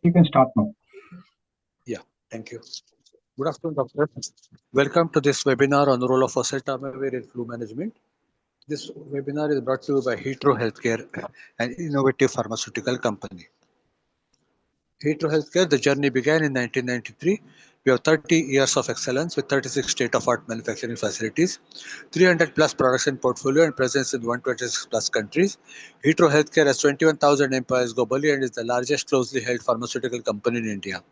You can start now. Yeah, thank you. Good afternoon, doctor. Welcome to this webinar on the role of Oseltamivir in flu management. This webinar is brought to you by Hetero Healthcare, an innovative pharmaceutical company. Hetero Healthcare, the journey began in 1993. We have 30 years of excellence with 36 state-of-art manufacturing facilities, 300 plus products in portfolio and presence in 126 plus countries. Hetero Healthcare has 21,000 employees globally and is the largest closely held pharmaceutical company in India.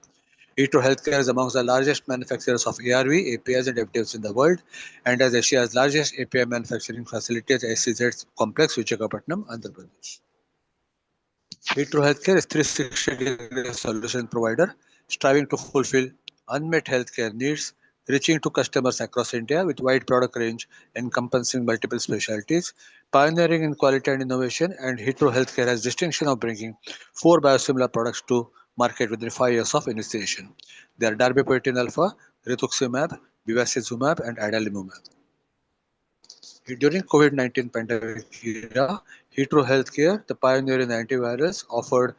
Hetero Healthcare is amongst the largest manufacturers of ARV, APIs, and FDFs in the world, and has Asia's largest API manufacturing facility at SCZ Complex, Visakhapatnam, Andhra Pradesh. Hetero Healthcare is 360-degree solution provider, striving to fulfill unmet healthcare needs, reaching to customers across India with wide product range encompassing multiple specialties, pioneering in quality and innovation, and Hetero Healthcare has distinction of bringing 4 biosimilar products to market within 5 years of initiation. They are darbepoetin alpha, rituximab, bevacizumab, and adalimumab. During COVID-19 pandemic era, Hetero Healthcare, the pioneer in antivirals, offered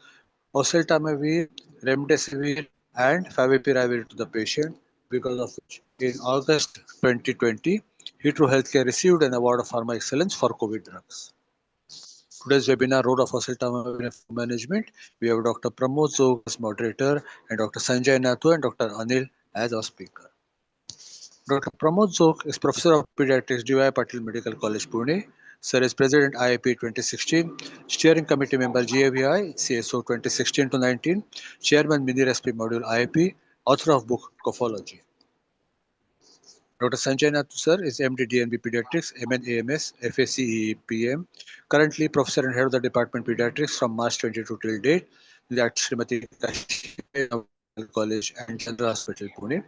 Oseltamivir, remdesivir, and favipiravir to the patient, because of which in August 2020, Hetero Healthcare received an award of Pharma Excellence for COVID drugs. Today's webinar, Role of Oseltamivir in Flu Management, we have Dr. Pramod Zog as moderator and Dr. Sanjay Nathu and Dr. Anil as our speaker. Dr. Pramod Zog is Professor of Pediatrics, D.Y. Patil Medical College, Pune. Sir is President IIP 2016, Steering Committee Member GAVI, CSO 2016 to 19, Chairman Mini Recipe Module IIP, author of book Cophology. Dr. Sanjay Nathu sir is MD DNB Pediatrics, MN AMS, FACE PM, currently Professor and Head of the Department Pediatrics from March 22 till date at Srimati Kashi College and Chandra Hospital, Pune.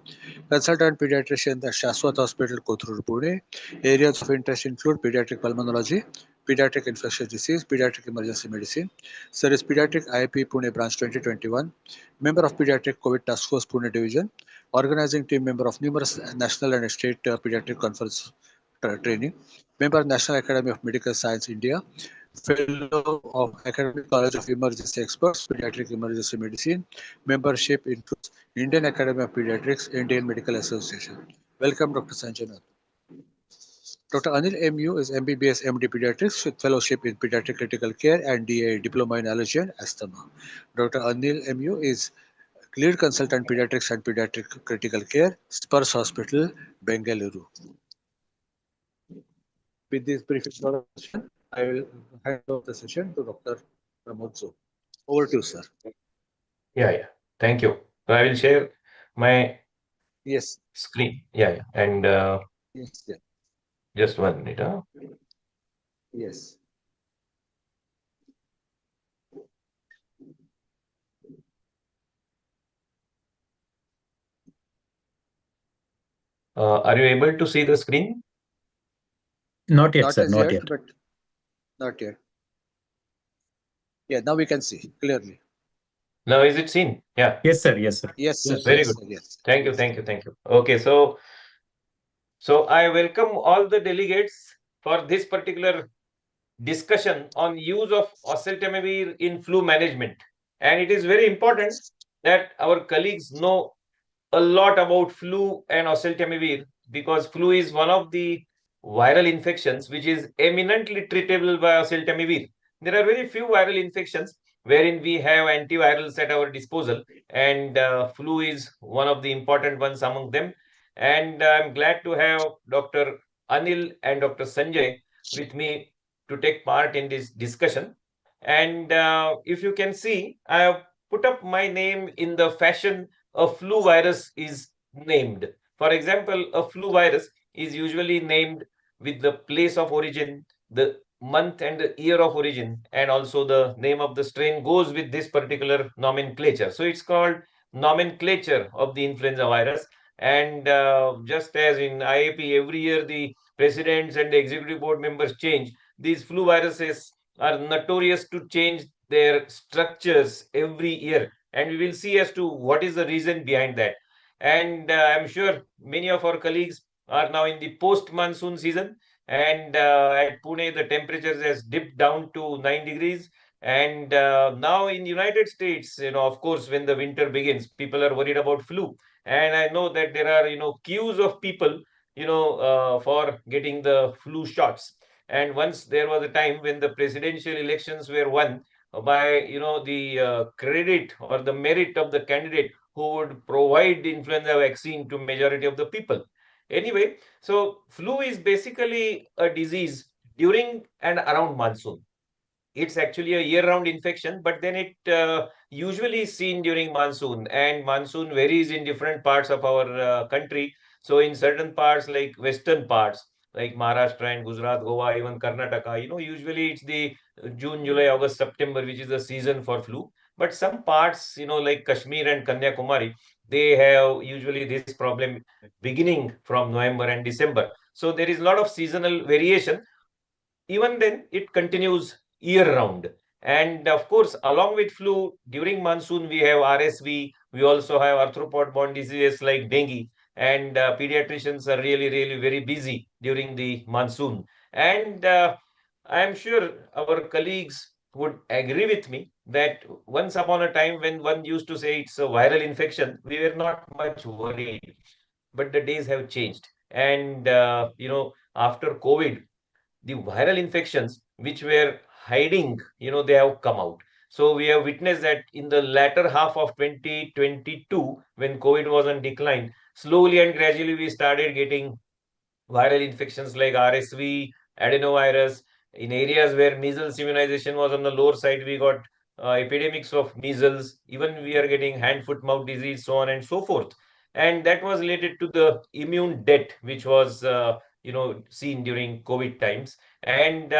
Consultant pediatrician at Shaswat Hospital, Kothur, Pune. Areas of interest include pediatric pulmonology, pediatric infectious disease, pediatric emergency medicine. Sir is pediatric IIP Pune branch 2021. Member of pediatric COVID task force Pune division. Organizing team member of numerous national and state pediatric conference training. Member of National Academy of Medical Science India. Fellow of Academic College of Emergency Experts, Pediatric Emergency Medicine. Membership includes Indian Academy of Pediatrics, Indian Medical Association. Welcome, Dr. Sanjay Nath. Dr. Anil MU is MBBS MD Pediatrics with fellowship in Pediatric Critical Care and DA Diploma in Allergy and Asthma. Dr. Anil MU is Lead Consultant Pediatrics and Pediatric Critical Care, Spurs Hospital, Bengaluru. With this brief introduction, I will hand over the session to Dr. Pramod Zog. Over to you, sir. Yeah. Thank you. So I will share my Yes. screen. Yeah. And Yes. Yeah. just 1 minute. Yes. Are you able to see the screen? Not yet, Not sir. as Not yet, yet. but not yet. Yeah, now we can see clearly. Now is it seen? Yeah. Yes, sir. Yes, sir. Yes, sir. Very Yes, good. sir. Yes. Thank you. Thank you. Thank you. Okay. So I welcome all the delegates for this particular discussion on use of oseltamivir in flu management. And it is very important that our colleagues know a lot about flu and oseltamivir, because flu is one of the viral infections which is eminently treatable by oseltamivir. There are very few viral infections wherein we have antivirals at our disposal, and flu is one of the important ones among them. And I'm glad to have Dr. Anil and Dr. Sanjay with me to take part in this discussion. And if you can see, I have put up my name in the fashion a flu virus is named. For example, a flu virus is usually named with the place of origin, the month and the year of origin, and also the name of the strain goes with this particular nomenclature. So it's called nomenclature of the influenza virus. And just as in IAP, every year the presidents and the executive board members change, these flu viruses are notorious to change their structures every year, and we will see as to what is the reason behind that. And I'm sure many of our colleagues are now in the post monsoon season, and at Pune the temperatures has dipped down to 9 degrees, And now in United States, of course, when the winter begins, people are worried about flu. And I know that there are, queues of people, for getting the flu shots. And once there was a time when the presidential elections were won by, the credit or the merit of the candidate who would provide the influenza vaccine to majority of the people. Anyway, so flu is basically a disease during and around monsoon. It's actually a year-round infection, but then it usually is seen during monsoon, and monsoon varies in different parts of our country. So in certain parts, like western parts, like Maharashtra and Gujarat, Goa, even Karnataka, usually it's the June, July, August, September, which is the season for flu. But some parts, like Kashmir and Kanyakumari, they have usually this problem beginning from November and December. So there is a lot of seasonal variation. Even then, it continues year round. And of course, along with flu, during monsoon, we have RSV. We also have arthropod-borne diseases like dengue. And pediatricians are really, really very busy during the monsoon. And I'm sure our colleagues would agree with me that once upon a time, when one used to say it's a viral infection, we were not much worried. But the days have changed. And, after COVID, the viral infections which were hiding, they have come out. So we have witnessed that in the latter half of 2022, when COVID was on decline, slowly and gradually we started getting viral infections like RSV, adenovirus. In areas where measles immunization was on the lower side, we got epidemics of measles. Even we are getting hand, foot, mouth disease, so on and so forth. And that was related to the immune debt, which was seen during COVID times. And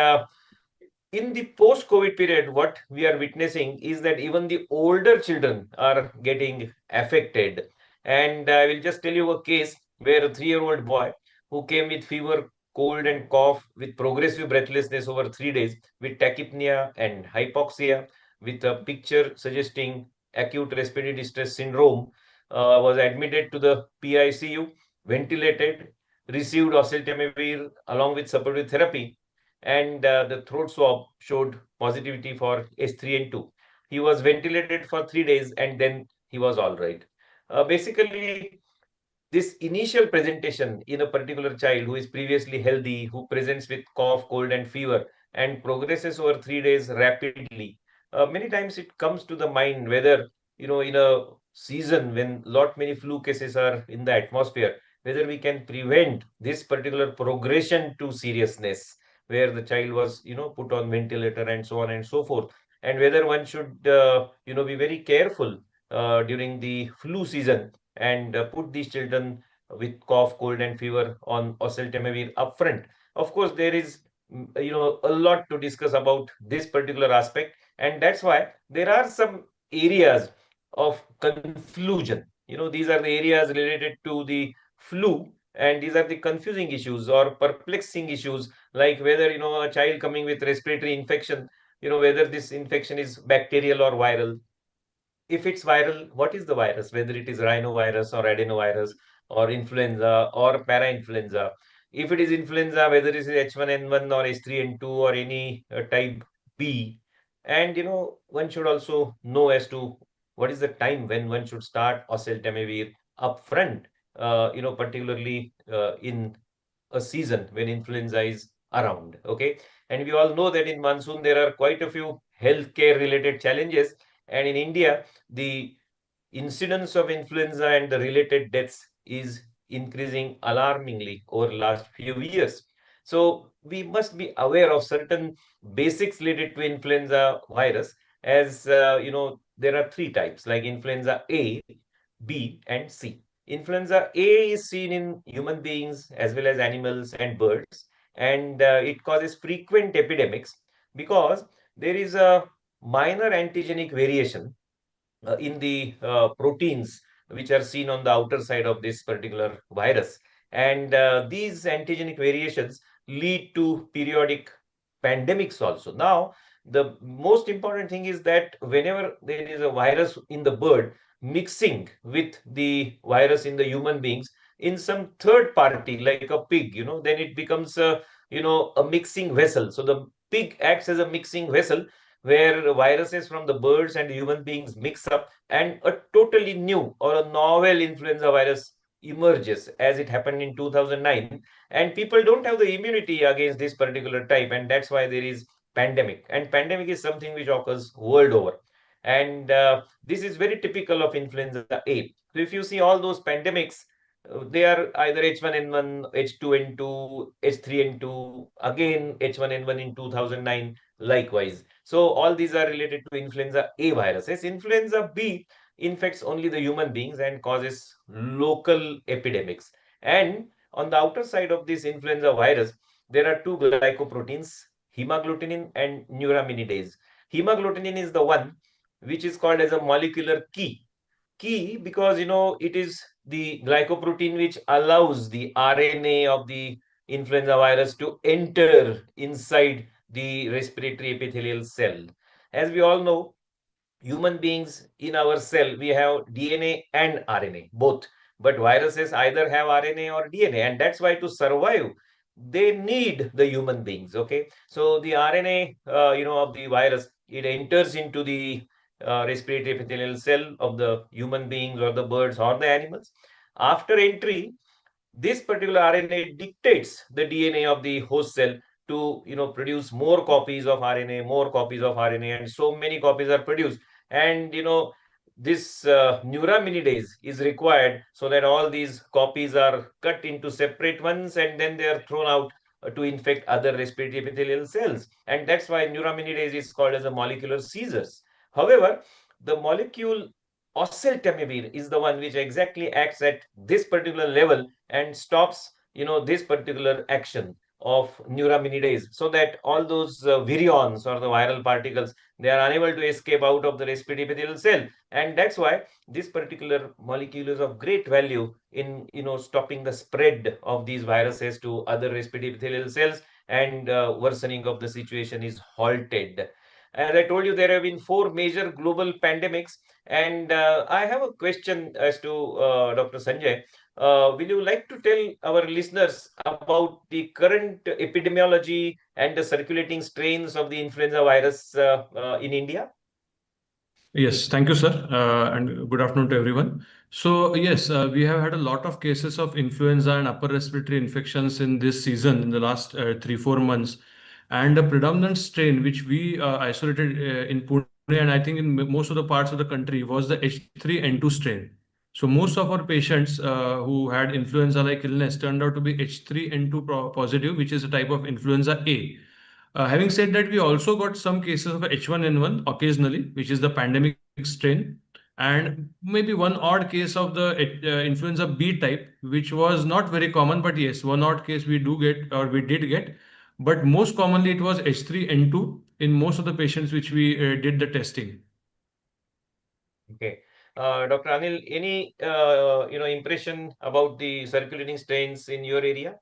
in the post-COVID period, what we are witnessing is that even the older children are getting affected. And I will just tell you a case where a 3-year-old boy who came with fever, cold, and cough with progressive breathlessness over 3 days, with tachypnea and hypoxia, with a picture suggesting acute respiratory distress syndrome, was admitted to the PICU, ventilated, received oseltamivir along with supportive therapy, and the throat swab showed positivity for S3N2. He was ventilated for 3 days and then he was all right. Basically, this initial presentation in a particular child who is previously healthy, who presents with cough, cold, and fever, and progresses over 3 days rapidly, many times it comes to the mind whether, in a season when lot many flu cases are in the atmosphere, whether we can prevent this particular progression to seriousness, where the child was, put on ventilator and so on and so forth, and whether one should, be very careful during the flu season and put these children with cough, cold, and fever on oseltamivir upfront. Of course, there is a lot to discuss about this particular aspect, and that's why there are some areas of confusion. These are the areas related to the flu, and these are the confusing issues or perplexing issues, like whether a child coming with respiratory infection, whether this infection is bacterial or viral. If it's viral, what is the virus? Whether it is rhinovirus or adenovirus or influenza or parainfluenza. If it is influenza, whether it is H1N1 or H3N2 or any type B. And one should also know as to what is the time when one should start oseltamivir upfront, particularly in a season when influenza is around. Okay. And we all know that in monsoon there are quite a few healthcare related challenges. And in India, the incidence of influenza and the related deaths is increasing alarmingly over last few years. So we must be aware of certain basics related to influenza virus, as there are three types like influenza A, B, and C. Influenza A is seen in human beings as well as animals and birds, and it causes frequent epidemics because there is a minor antigenic variation in the proteins which are seen on the outer side of this particular virus. And these antigenic variations lead to periodic pandemics also. Now, the most important thing is that whenever there is a virus in the bird mixing with the virus in the human beings, in some third party, like a pig, then it becomes a mixing vessel. So the pig acts as a mixing vessel where viruses from the birds and human beings mix up and a totally new or a novel influenza virus emerges, as it happened in 2009. And people don't have the immunity against this particular type, and that's why there is pandemic. And pandemic is something which occurs world over. And this is very typical of influenza A. So if you see all those pandemics, they are either H1N1, H2N2, H3N2, again H1N1 in 2009, likewise. So all these are related to influenza A viruses. Influenza B infects only the human beings and causes local epidemics. And on the outer side of this influenza virus, there are two glycoproteins, hemagglutinin and neuraminidase. Hemagglutinin is the one which is called as a molecular key because it is the glycoprotein which allows the RNA of the influenza virus to enter inside the respiratory epithelial cell. As we all know, human beings, in our cell we have DNA and RNA both, but viruses either have RNA or DNA, and that's why to survive they need the human beings. Okay, so the RNA of the virus, it enters into the respiratory epithelial cell of the human beings or the birds or the animals. After entry, this particular RNA dictates the DNA of the host cell to produce more copies of RNA, more copies of RNA, and so many copies are produced. And this neuraminidase is required so that all these copies are cut into separate ones and then they are thrown out to infect other respiratory epithelial cells. And that's why neuraminidase is called as a molecular seizures. However, the molecule oseltamivir is the one which exactly acts at this particular level and stops this particular action of neuraminidase, so that all those virions or the viral particles, they are unable to escape out of the respiratory epithelial cell. And that's why this particular molecule is of great value in stopping the spread of these viruses to other respiratory epithelial cells, and worsening of the situation is halted. As I told you, there have been four major global pandemics. And I have a question as to Dr. Sanjay. Will you like to tell our listeners about the current epidemiology and the circulating strains of the influenza virus in India? Yes, thank you, sir, and good afternoon to everyone. So, yes, we have had a lot of cases of influenza and upper respiratory infections in this season in the last 3-4 months. And the predominant strain which we isolated in Pune and I think in most of the parts of the country was the H3N2 strain. So, most of our patients who had influenza-like illness turned out to be H3N2 positive, which is a type of influenza A. Having said that, we also got some cases of H1N1 occasionally, which is the pandemic strain, and maybe one odd case of the influenza B type, which was not very common, but yes, one odd case we do get or we did get. But most commonly, it was H3N2 in most of the patients which we did the testing. Okay. Dr. Anil, any impression about the circulating strains in your area?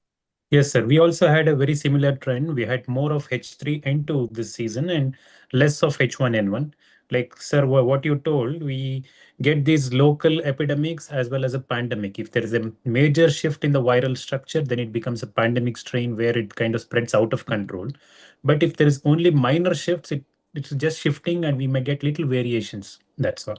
Yes, sir. We also had a very similar trend. We had more of H3N2 this season and less of H1N1. Like, sir, what you told, we get these local epidemics as well as a pandemic. If there is a major shift in the viral structure, then it becomes a pandemic strain where it kind of spreads out of control. But if there is only minor shifts, it's just shifting and we may get little variations. That's all.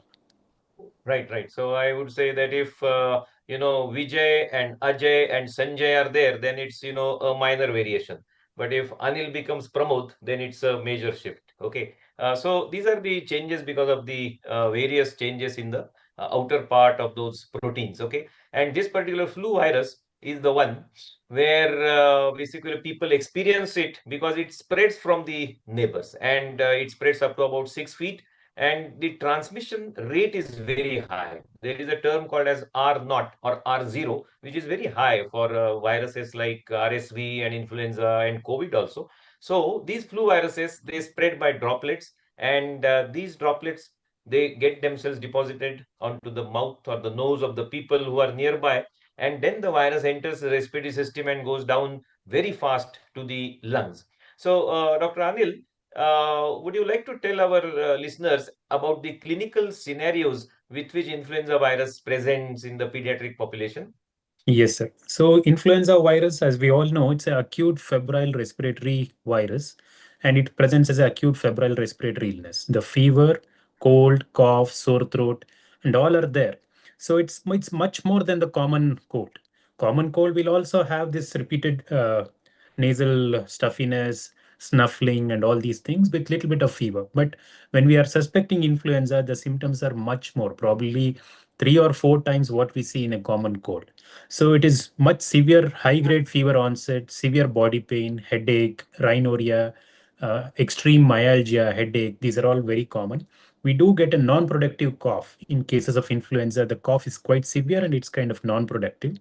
Right. So I would say that if Vijay and Ajay and Sanjay are there, then it's a minor variation. But if Anil becomes Pramod, then it's a major shift. Okay. So these are the changes because of the various changes in the outer part of those proteins. Okay. And this particular flu virus is the one where basically people experience it because it spreads from the neighbors, and it spreads up to about 6 feet, and the transmission rate is very high. There is a term called as R0 or R0, which is very high for viruses like RSV and influenza and COVID also. So these flu viruses, they spread by droplets, and these droplets, they get themselves deposited onto the mouth or the nose of the people who are nearby, and then the virus enters the respiratory system and goes down very fast to the lungs. So, Dr. Anil, would you like to tell our listeners about the clinical scenarios with which influenza virus presents in the pediatric population? Yes, sir. So influenza virus, as we all know, it's an acute febrile respiratory virus. and it presents as acute febrile respiratory illness. The fever, cold, cough, sore throat, and all are there. So it's much more than the common cold. Common cold will also have this repeated nasal stuffiness, snuffling, and all these things with little bit of fever. But when we are suspecting influenza, the symptoms are much more, probably 3 or 4 times what we see in a common cold. So it is much severe, high-grade fever onset, severe body pain, headache, rhinorrhea, extreme myalgia, headache. These are all very common. We do get a non-productive cough. In cases of influenza, the cough is quite severe and it's kind of non-productive.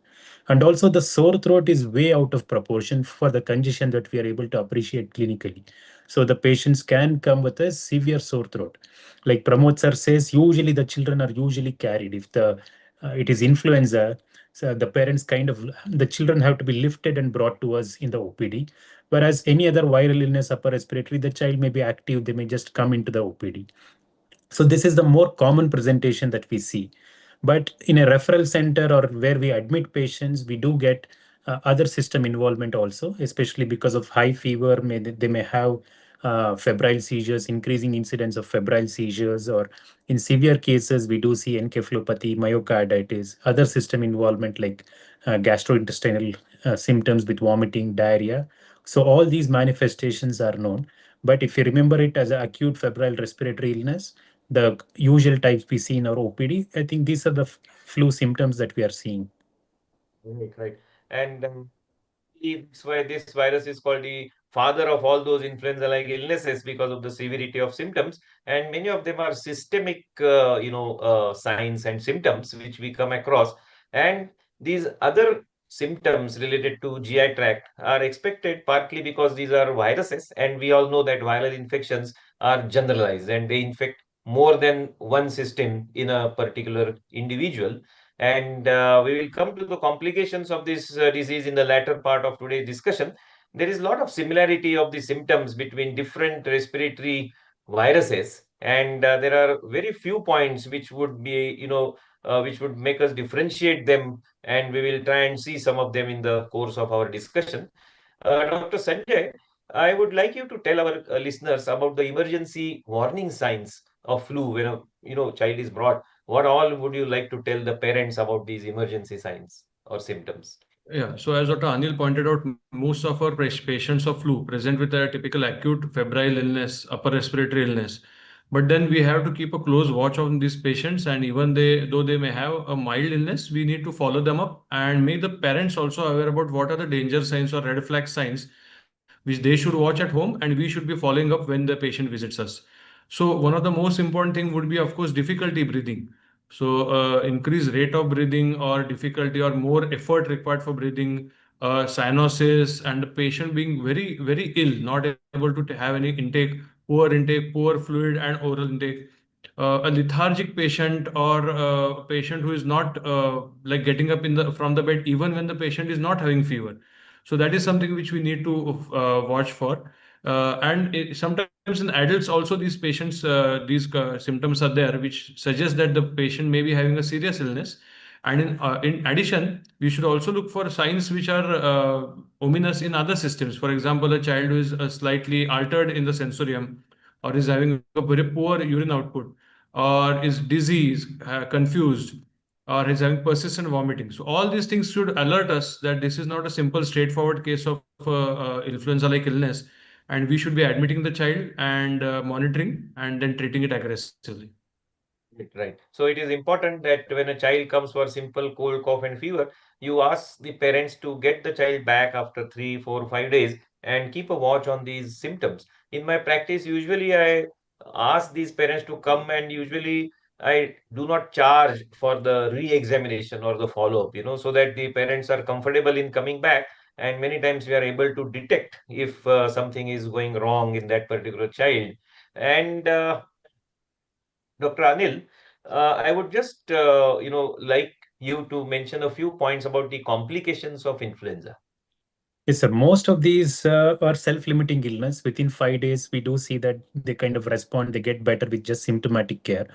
And also the sore throat is way out of proportion for the condition that we are able to appreciate clinically. So the patients can come with a severe sore throat. Like Pramod sir says, usually the children are usually carried. If the it is influenza, so the parents the children have to be lifted and brought to us in the OPD. Whereas any other viral illness, upper respiratory, the child may be active, they may just come into the OPD. So this is the more common presentation that we see. But in a referral center or where we admit patients, we do get other system involvement also, especially because of high fever. They may have febrile seizures, increasing incidence of febrile seizures, or in severe cases, we do see encephalopathy, myocarditis, other system involvement like gastrointestinal symptoms with vomiting, diarrhea. So all these manifestations are known. But if you remember it as an acute febrile respiratory illness, the usual types we see in our OPD, I think these are the flu symptoms that we are seeing. Right, right. And that's why this virus is called the father of all those influenza-like illnesses because of the severity of symptoms, and many of them are systemic, signs and symptoms which we come across. And these other symptoms related to GI tract are expected partly because these are viruses, and we all know that viral infections are generalized and they infect more than one system in a particular individual. And we will come to the complications of this disease in the latter part of today's discussion. There is a lot of similarity of the symptoms between different respiratory viruses, and there are very few points which would be, which would make us differentiate them, and we will try and see some of them in the course of our discussion. Dr. Sanjay, I would like you to tell our listeners about the emergency warning signs of flu when a child is brought. What all would you like to tell the parents about these emergency signs or symptoms? Yeah, so as Dr. Anil pointed out, most of our patients of flu present with a typical acute febrile illness, upper respiratory illness. But then we have to keep a close watch on these patients, and even though they may have a mild illness, we need to follow them up and make the parents also aware about what are the danger signs or red flag signs which they should watch at home, and we should be following up when the patient visits us. So one of the most important thing would be, of course, difficulty breathing. So, increased rate of breathing or difficulty or more effort required for breathing, cyanosis, and the patient being very, very ill, not able to have any intake, poor fluid and oral intake. A lethargic patient or a patient who is not like getting up from the bed even when the patient is not having fever. So that is something which we need to watch for. Sometimes in adults also these patients, these symptoms are there, which suggest that the patient may be having a serious illness. And in addition, we should also look for signs which are ominous in other systems. For example, a child who is slightly altered in the sensorium, or is having a very poor urine output, or is dizzy, is confused, or is having persistent vomiting. So all these things should alert us that this is not a simple, straightforward case of influenza-like illness, and we should be admitting the child and monitoring and then treating it aggressively. Right, right. So it is important that when a child comes for simple cold, cough, and fever, you ask the parents to get the child back after 3, 4, 5 days and keep a watch on these symptoms. In my practice, usually I ask these parents to come, and usually I do not charge for the re-examination or the follow-up, so that the parents are comfortable in coming back. And many times we are able to detect if something is going wrong in that particular child. And Dr. Anil, I would just like you to mention a few points about the complications of influenza. Yes, sir. Most of these are self-limiting illness. Within 5 days, we do see that they kind of respond, they get better with just symptomatic care.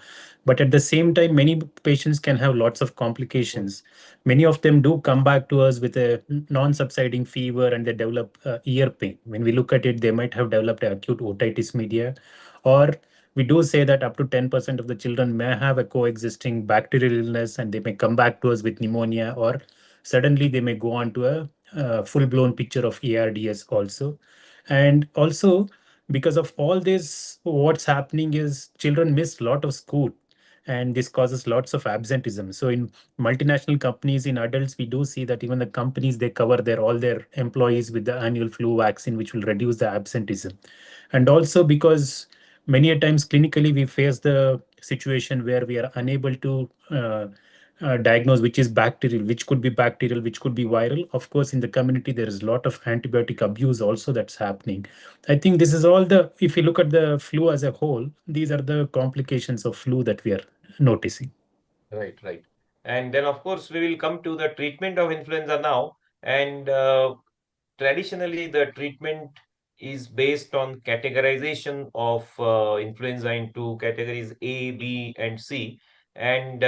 But at the same time, many patients can have lots of complications. Many of them do come back to us with a non-subsiding fever and they develop ear pain. When we look at it, they might have developed acute otitis media, or we do say that up to 10% of the children may have a coexisting bacterial illness and they may come back to us with pneumonia, or suddenly they may go on to a full-blown picture of ARDS also. And also, because of all this, what's happening is children miss a lot of school, and this causes lots of absenteeism. So in multinational companies, in adults, we do see that even the companies, they cover their all their employees with the annual flu vaccine, which will reduce the absenteeism. And also because many a times clinically we face the situation where we are unable to diagnose which is bacterial, which could be bacterial, which could be viral. Of course, in the community, there is a lot of antibiotic abuse also that's happening. I think this is all the, if you look at the flu as a whole, these are the complications of flu that we are noticing. Right, right. And then, of course, we will come to the treatment of influenza now. And traditionally, the treatment is based on categorization of influenza into categories A, B, and C. And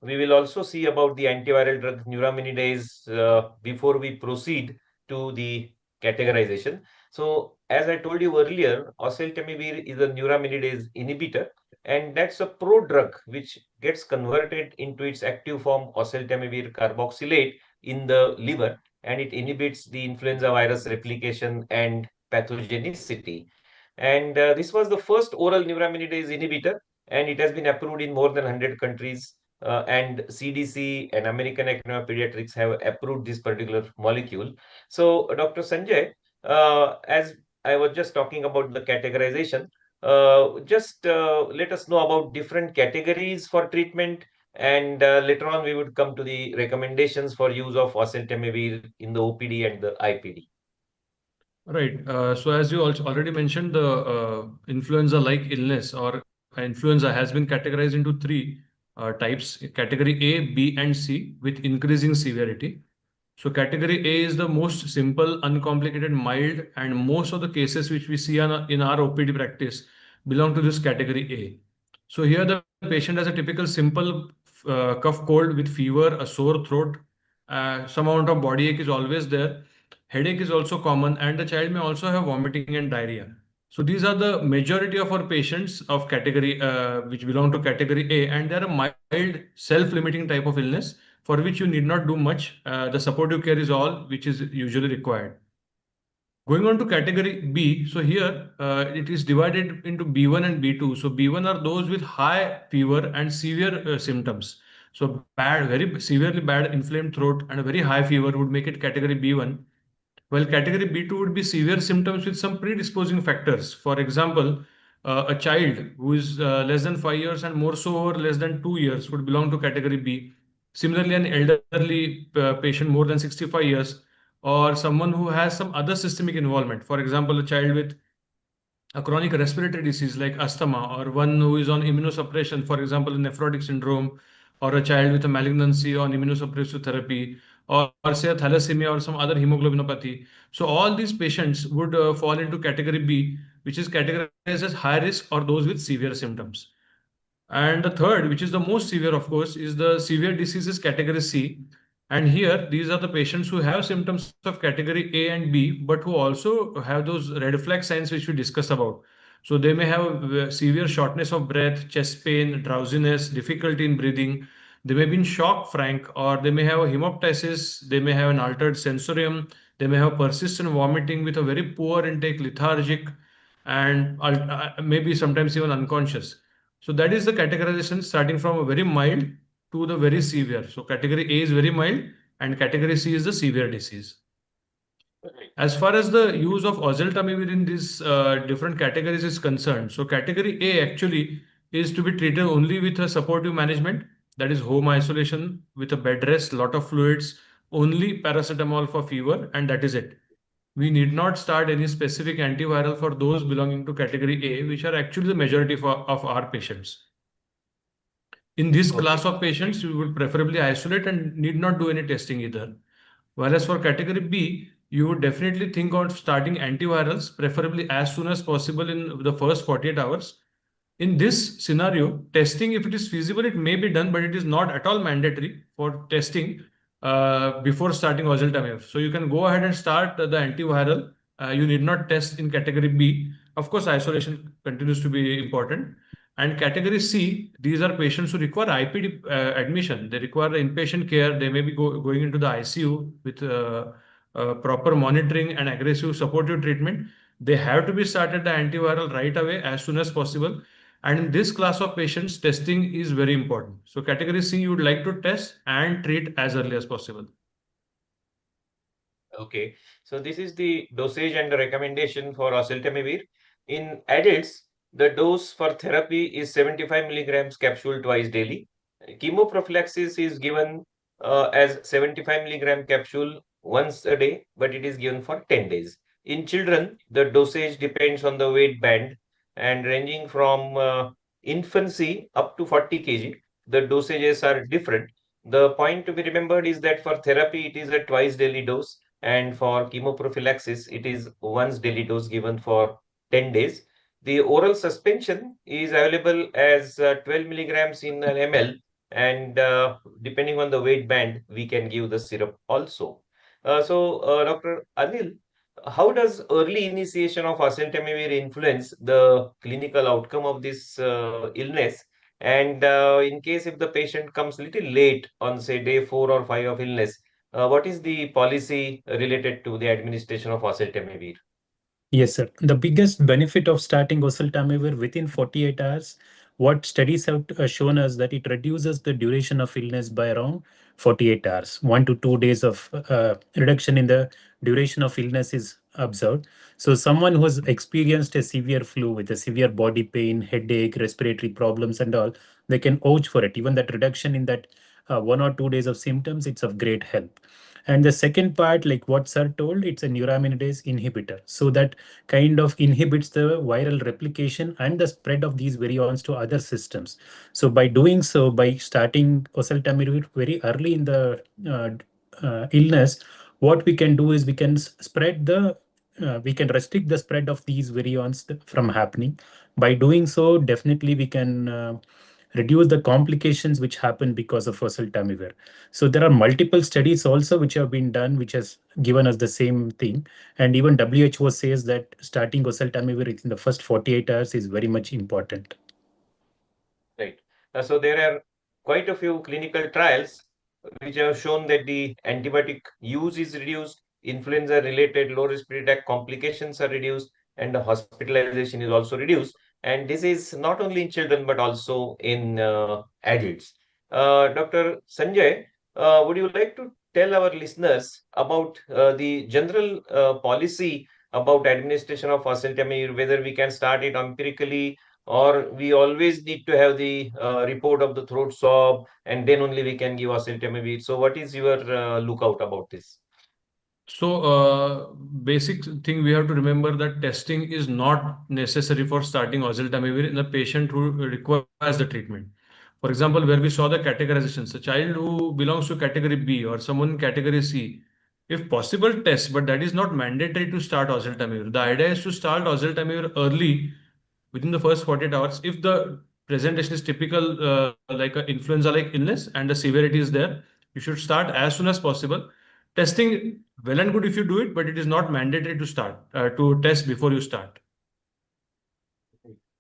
we will also see about the antiviral drug neuraminidase before we proceed to the categorization. So, as I told you earlier, oseltamivir is a neuraminidase inhibitor, and that's a prodrug which gets converted into its active form oseltamivir carboxylate in the liver, and it inhibits the influenza virus replication and pathogenicity. And this was the first oral neuraminidase inhibitor, and it has been approved in more than 100 countries. And CDC and American Academy of Pediatrics have approved this particular molecule. So, Dr. Sanjay, as I was just talking about the categorization, just let us know about different categories for treatment, and later on we would come to the recommendations for use of oseltamivir in the OPD and the IPD. Right. So as you also already mentioned, the influenza-like illness or influenza has been categorized into three types: category A, B, and C, with increasing severity. So category A is the most simple, uncomplicated, mild, and most of the cases which we see in our OPD practice belong to this category A. So here the patient has a typical simple cough cold with fever, a sore throat, some amount of body ache is always there. Headache is also common, and the child may also have vomiting and diarrhea. So these are the majority of our patients of category which belong to category A, and they are a mild self-limiting type of illness for which you need not do much. The supportive care is all which is usually required. Going on to category B, so here it is divided into B1 and B2. So B1 are those with high fever and severe symptoms. So bad, very severely bad inflamed throat and a very high fever would make it category B1. While category B2 would be severe symptoms with some predisposing factors. For example, a child who is less than 5 years and more so over less than 2 years would belong to category B. Similarly, an elderly patient more than 65 years, or someone who has some other systemic involvement. For example, a child with a chronic respiratory disease like asthma, or one who is on immunosuppression, for example, a nephrotic syndrome, or a child with a malignancy on immunosuppressive therapy, or say a thalassemia or some other hemoglobinopathy. So all these patients would fall into category B, which is categorized as high risk or those with severe symptoms. And the third, which is the most severe, of course, is the severe diseases category C. And here, these are the patients who have symptoms of category A and B, but who also have those red flag signs which we discussed about. So they may have severe shortness of breath, chest pain, drowsiness, difficulty in breathing. They may be in shock, frank, or they may have a hemoptysis. They may have an altered sensorium. They may have persistent vomiting with a very poor intake, lethargic, and maybe sometimes even unconscious. So that is the categorization starting from a very mild to the very severe. So category A is very mild and category C is the severe disease. As far as the use of oseltamivir in these different categories is concerned, so category A actually is to be treated only with a supportive management, that is home isolation with a bed rest, lot of fluids, only paracetamol for fever, and that is it. We need not start any specific antiviral for those belonging to category A, which are actually the majority of our patients. In this Okay. class of patients, you would preferably isolate and need not do any testing either. Whereas for category B, you would definitely think of starting antivirals, preferably as soon as possible in the first 48 hours. In this scenario, testing, if it is feasible, it may be done, but it is not at all mandatory for testing before starting oseltamivir. So you can go ahead and start the antiviral. You need not test in category B. Of course, isolation continues to be important. And category C, these are patients who require IPD admission. They require inpatient care. They may be going into the ICU with proper monitoring and aggressive supportive treatment. They have to be started the antiviral right away as soon as possible. And in this class of patients, testing is very important. So category C, you would like to test and treat as early as possible. Okay, so this is the dosage and the recommendation for oseltamivir. In adults, the dose for therapy is 75 milligrams capsule twice daily. Chemoprophylaxis is given as 75 milligram capsule once a day, but it is given for 10 days. In children, the dosage depends on the weight band and ranging from infancy up to 40 kg. The dosages are different. The point to be remembered is that for therapy, it is a twice daily dose, and for chemoprophylaxis, it is once daily dose given for 10 days. The oral suspension is available as 12 milligrams in an ml, and depending on the weight band, we can give the syrup also. Dr. Anil, how does early initiation of oseltamivir influence the clinical outcome of this illness? And in case if the patient comes a little late on, say, day 4 or 5 of illness, what is the policy related to the administration of oseltamivir? Yes, sir. The biggest benefit of starting oseltamivir within 48 hours, what studies have shown us that it reduces the duration of illness by around 48 hours. 1 to 2 days of reduction in the duration of illness is observed. So someone who has experienced a severe flu with a severe body pain, headache, respiratory problems and all, they can vouch for it. Even that reduction in that 1 or 2 days of symptoms, it's of great help. And the second part, like what sir told, it's a neuraminidase inhibitor. So that kind of inhibits the viral replication and the spread of these virions to other systems. So by doing so, by starting oseltamivir very early in the illness, what we can do is we can spread the we can restrict the spread of these virions from happening. By doing so, definitely we can reduce the complications which happen because of oseltamivir. So there are multiple studies also which have been done, which has given us the same thing. And even WHO says that starting oseltamivir within the first 48 hours is very much important. Right. So there are quite a few clinical trials which have shown that the antibiotic use is reduced, influenza-related low respiratory tract complications are reduced, and the hospitalization is also reduced. And this is not only in children but also in adults. Dr. Sanjay, would you like to tell our listeners about the general policy about administration of oseltamivir, whether we can start it empirically or we always need to have the report of the throat swab and then only we can give oseltamivir. So what is your lookout about this? So, basic thing we have to remember that testing is not necessary for starting oseltamivir in a patient who requires the treatment. For example, where we saw the categorizations, a child who belongs to category B or someone in category C, if possible, test, but that is not mandatory to start oseltamivir. The idea is to start oseltamivir early within the first 48 hours. If the presentation is typical, like an influenza-like illness and the severity is there, you should start as soon as possible. Testing, well and good if you do it, but it is not mandatory to start, to test before you start.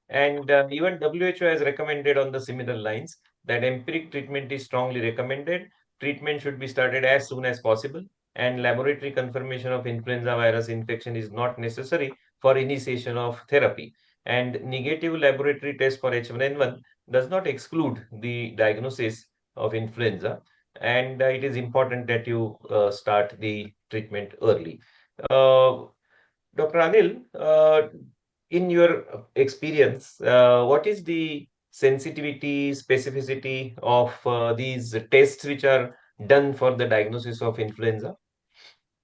And even WHO has recommended on the similar lines that empiric treatment is strongly recommended. Treatment should be started as soon as possible, and laboratory confirmation of influenza virus infection is not necessary for initiation of therapy. And negative laboratory test for H1N1 does not exclude the diagnosis of influenza. And it is important that you start the treatment early. Dr. Anil, in your experience, what is the sensitivity, specificity of these tests which are done for the diagnosis of influenza?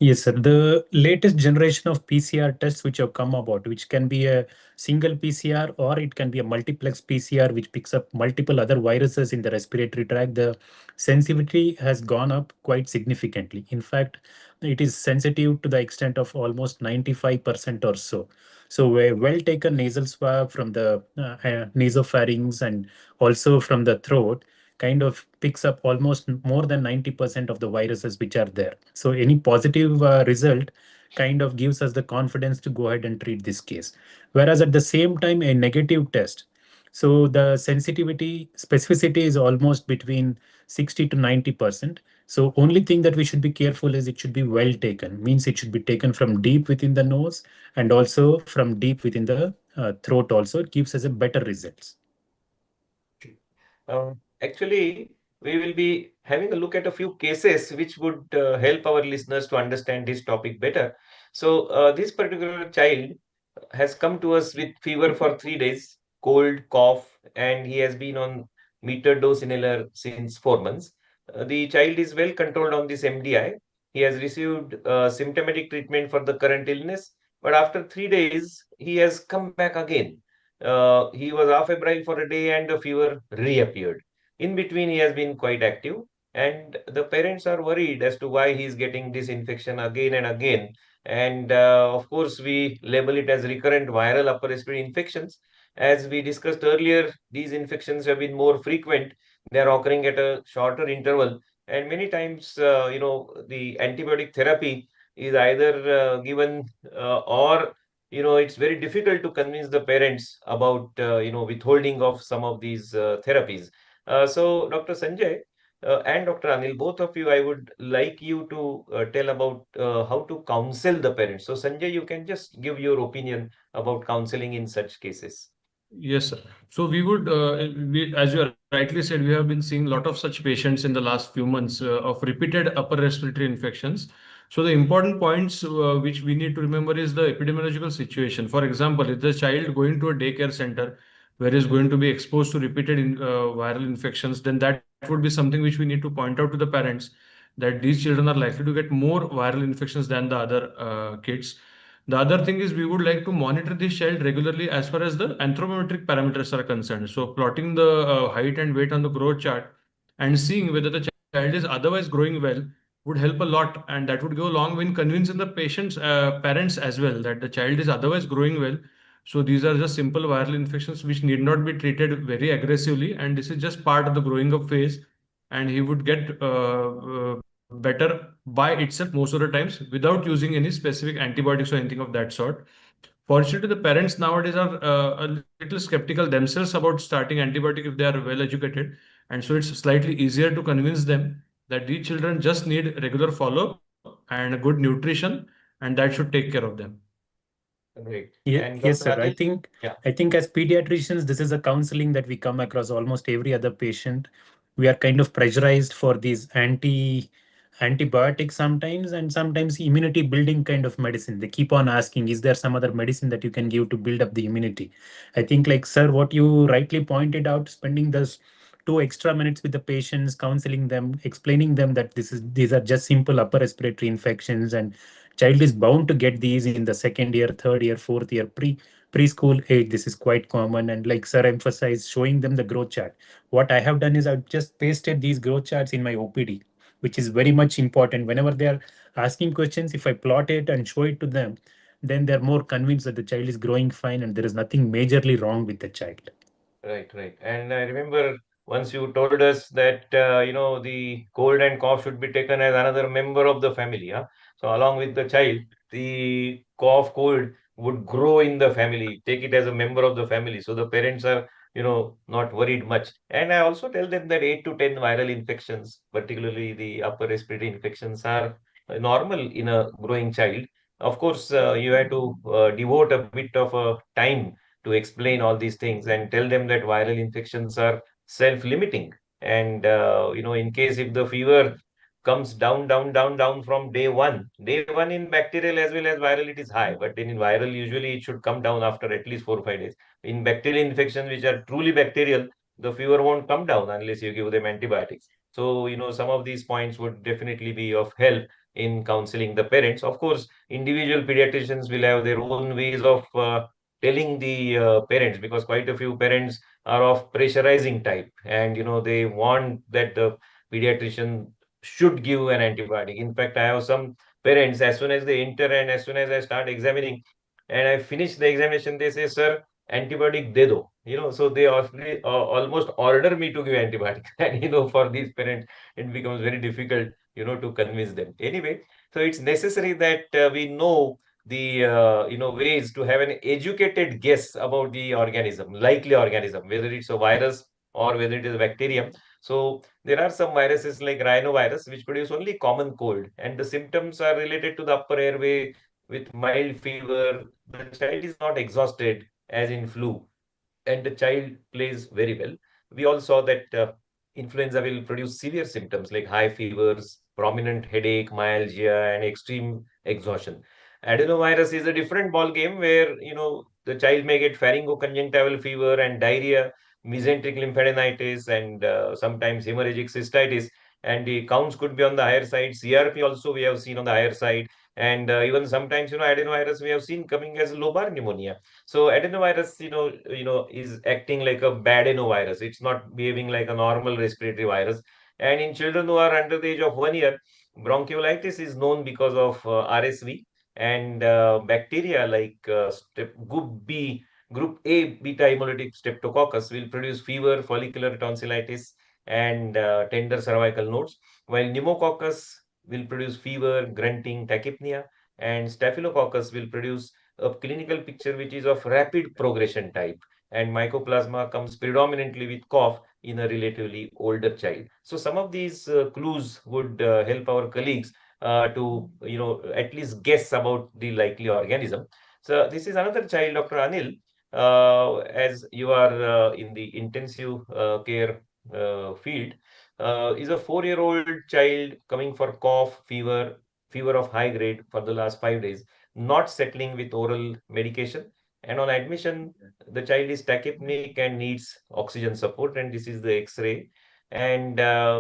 Yes, sir. The latest generation of PCR tests which have come about, which can be a single PCR or it can be a multiplex PCR, which picks up multiple other viruses in the respiratory tract, the sensitivity has gone up quite significantly. In fact, it is sensitive to the extent of almost 95% or so. So a well-taken nasal swab from the nasopharynx and also from the throat kind of picks up almost more than 90% of the viruses which are there. So any positive result kind of gives us the confidence to go ahead and treat this case. Whereas at the same time, a negative test, so the sensitivity specificity is almost between 60 to 90%. So only thing that we should be careful is it should be well taken, means it should be taken from deep within the nose and also from deep within the throat also. It gives us a better results. Actually, we will be having a look at a few cases which would help our listeners to understand this topic better. So, this particular child has come to us with fever for 3 days, cold, cough, and he has been on metered dose inhaler since 4 months. The child is well controlled on this MDI. He has received symptomatic treatment for the current illness, but after 3 days, he has come back again. He was afebrile for a day and the fever reappeared. In between, he has been quite active, and the parents are worried as to why he is getting this infection again and again. And of course, we label it as recurrent viral upper respiratory infections. As we discussed earlier, these infections have been more frequent. They are occurring at a shorter interval, and many times, the antibiotic therapy is either given or it's very difficult to convince the parents about withholding of some of these therapies. So, Dr. Sanjay and Dr. Anil, both of you, I would like you to tell about how to counsel the parents. So, Sanjay, you can just give your opinion about counseling in such cases. Yes, sir. So we would, as you rightly said, we have been seeing a lot of such patients in the last few months of repeated upper respiratory infections. So the important points which we need to remember is the epidemiological situation. For example, if the child going to a daycare center where is going to be exposed to repeated viral infections, then that would be something which we need to point out to the parents that these children are likely to get more viral infections than the other kids. The other thing is we would like to monitor this child regularly as far as the anthropometric parameters are concerned. So plotting the height and weight on the growth chart and seeing whether the child is otherwise growing well would help a lot, and that would go a long way in convincing the patient's parents as well that the child is otherwise growing well. So these are just simple viral infections which need not be treated very aggressively, and this is just part of the growing up phase, and he would get better by itself most of the times without using any specific antibiotics or anything of that sort. Fortunately, the parents nowadays are a little skeptical themselves about starting antibiotic if they are well educated, and so it's slightly easier to convince them that these children just need regular follow-up and a good nutrition, and that should take care of them. Great. Yeah, And yes, Dr. sir. Anil? Yeah. I think as pediatricians, this is a counseling that we come across almost every other patient. We are kind of pressurized for these antibiotics sometimes, and sometimes immunity building kind of medicine. They keep on asking, is there some other medicine that you can give to build up the immunity? I think, like sir, what you rightly pointed out, spending those 2 extra minutes with the patients, counseling them, explaining them that these are just simple upper respiratory infections and child is bound to get these in the second year, third year, fourth year, preschool age. This is quite common. And like sir emphasized, showing them the growth chart. What I have done is I've just pasted these growth charts in my OPD, which is very much important. Whenever they are asking questions, if I plot it and show it to them, then they're more convinced that the child is growing fine and there is nothing majorly wrong with the child. Right, right. And I remember once you told us that the cold and cough should be taken as another member of the family. Huh? So along with the child, the cough, cold would grow in the family. Take it as a member of the family. So the parents are not worried much. And I also tell them that 8 to 10 viral infections, particularly the upper respiratory infections, are normal in a growing child. Of course, you have to devote a bit of time to explain all these things and tell them that viral infections are self-limiting. And, in case if the fever comes down, down, down, down from day one in bacterial as well as viral, it is high. But in viral, usually it should come down after at least 4 or 5 days. In bacterial infections, which are truly bacterial, the fever won't come down unless you give them antibiotics. So, some of these points would definitely be of help in counseling the parents. Of course, individual pediatricians will have their own ways of telling the parents, because quite a few parents are of pressurizing type, and they want that the pediatrician should give an antibiotic. In fact, I have some parents, as soon as they enter and as soon as I start examining and I finish the examination, they say, "Sir, antibiotic de do." So they almost order me to give antibiotic. And for these parents, it becomes very difficult, to convince them. Anyway, so it's necessary that we know the ways to have an educated guess about the organism, likely organism, whether it's a virus or whether it is a bacterium. So there are some viruses like rhinovirus which produce only common cold, and the symptoms are related to the upper airway with mild fever. The child is not exhausted as in flu, and the child plays very well. We all saw that influenza will produce severe symptoms like high fevers, prominent headache, myalgia, and extreme exhaustion. Adenovirus is a different ball game where the child may get pharyngoconjunctival fever and diarrhea, mesenteric lymphadenitis, and sometimes hemorrhagic cystitis. And the counts could be on the higher side. CRP also we have seen on the higher side, and even sometimes adenovirus we have seen coming as lobar pneumonia. So adenovirus, is acting like a bad adenovirus. It's not behaving like a normal respiratory virus. And in children who are under the age of 1 year, bronchiolitis is known because of RSV, and bacteria like Group A beta hemolytic streptococcus will produce fever, follicular tonsillitis, and tender cervical nodes, while pneumococcus will produce fever, grunting, tachypnea, and staphylococcus will produce a clinical picture which is of rapid progression type, and mycoplasma comes predominantly with cough in a relatively older child. So some of these clues would help our colleagues to at least guess about the likely organism. So this is another child, Dr. Anil. As you are in the intensive care field, is a 4-year-old child coming for cough, fever of high grade for the last 5 days, not settling with oral medication. And on admission, the child is tachypneic and needs oxygen support. And this is the X-ray. And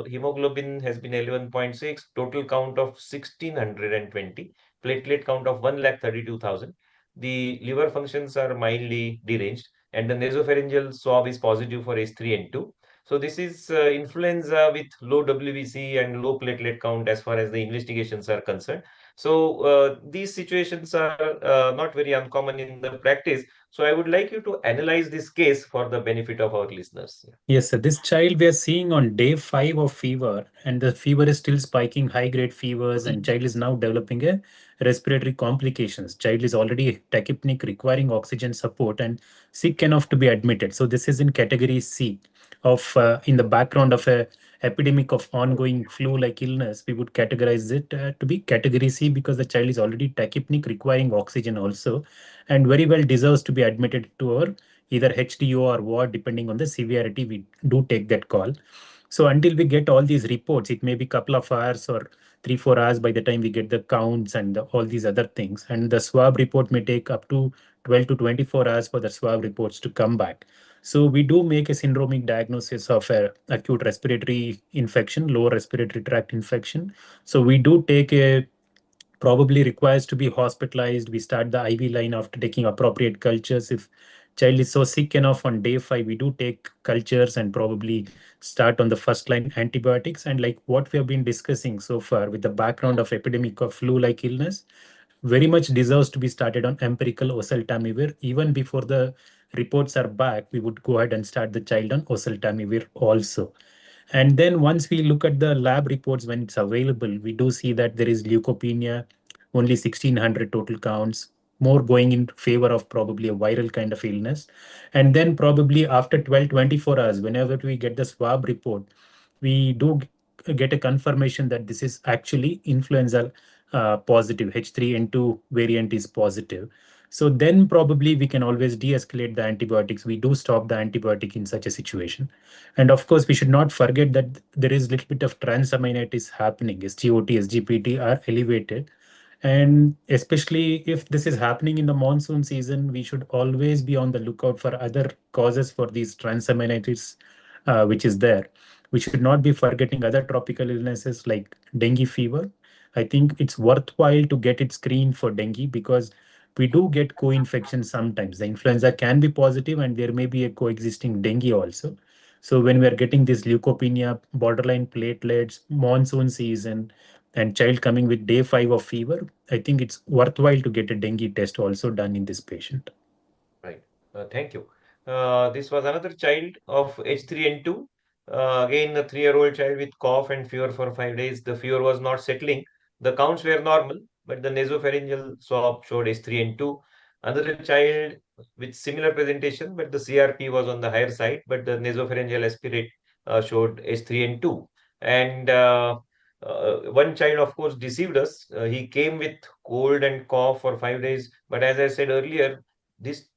hemoglobin has been 11.6, total count of 1620, platelet count of 132,000. The liver functions are mildly deranged, and the nasopharyngeal swab is positive for H3N2. So this is influenza with low WBC and low platelet count as far as the investigations are concerned. So these situations are not very uncommon in the practice. So I would like you to analyze this case for the benefit of our listeners. Yes, sir. This child we are seeing on day 5 of fever, and the fever is still spiking, high-grade fevers, and child is now developing a respiratory complications. Child is already tachypneic, requiring oxygen support, and sick enough to be admitted. So this is in category C of in the background of a epidemic of ongoing flu-like illness. We would categorize it to be category C because the child is already tachypneic, requiring oxygen also, and very well deserves to be admitted to our either HDO or ward, depending on the severity. We do take that call. So until we get all these reports, it may be a couple of hours or 3-4 hours by the time we get the counts and all these other things. And the swab report may take up to 12 to 24 hours for the swab reports to come back. So we do make a syndromic diagnosis of a acute respiratory infection, lower respiratory tract infection. So we do take a probably requires to be hospitalized. We start the IV line after taking appropriate cultures. If child is so sick enough on day 5, we do take cultures and probably start on the first line antibiotics. And like what we have been discussing so far with the background of epidemic of flu-like illness, very much deserves to be started on empirical Oseltamivir. Even before the reports are back, we would go ahead and start the child on Oseltamivir also. And then once we look at the lab reports when it's available, we do see that there is leukopenia, only 1600 total counts, more going in favor of probably a viral kind of illness. And then probably after 12, 24 hours, whenever we get the swab report, we do get a confirmation that this is actually influenza positive, H3N2 variant is positive. So then probably we can always de-escalate the antibiotics. We do stop the antibiotic in such a situation. And of course, we should not forget that there is a little bit of transaminitis happening. SGOT, SGPT are elevated. And especially if this is happening in the monsoon season, we should always be on the lookout for other causes for these transaminitis, which is there. We should not be forgetting other tropical illnesses like dengue fever. I think it's worthwhile to get it screened for dengue, because we do get co-infection sometimes. The influenza can be positive and there may be a coexisting dengue also. So when we are getting this leukopenia, borderline platelets, monsoon season, and child coming with day 5 of fever, I think it's worthwhile to get a dengue test also done in this patient. Right. Thank you. This was another child of H3N2. Again, a 3-year-old child with cough and fever for 5 days. The fever was not settling. The counts were normal, but the nasopharyngeal swab showed H3N2. Another child with similar presentation, but the CRP was on the higher side, but the nasopharyngeal aspirate showed H3N2. And one child, of course, deceived us. He came with cold and cough for 5 days, but as I said earlier, this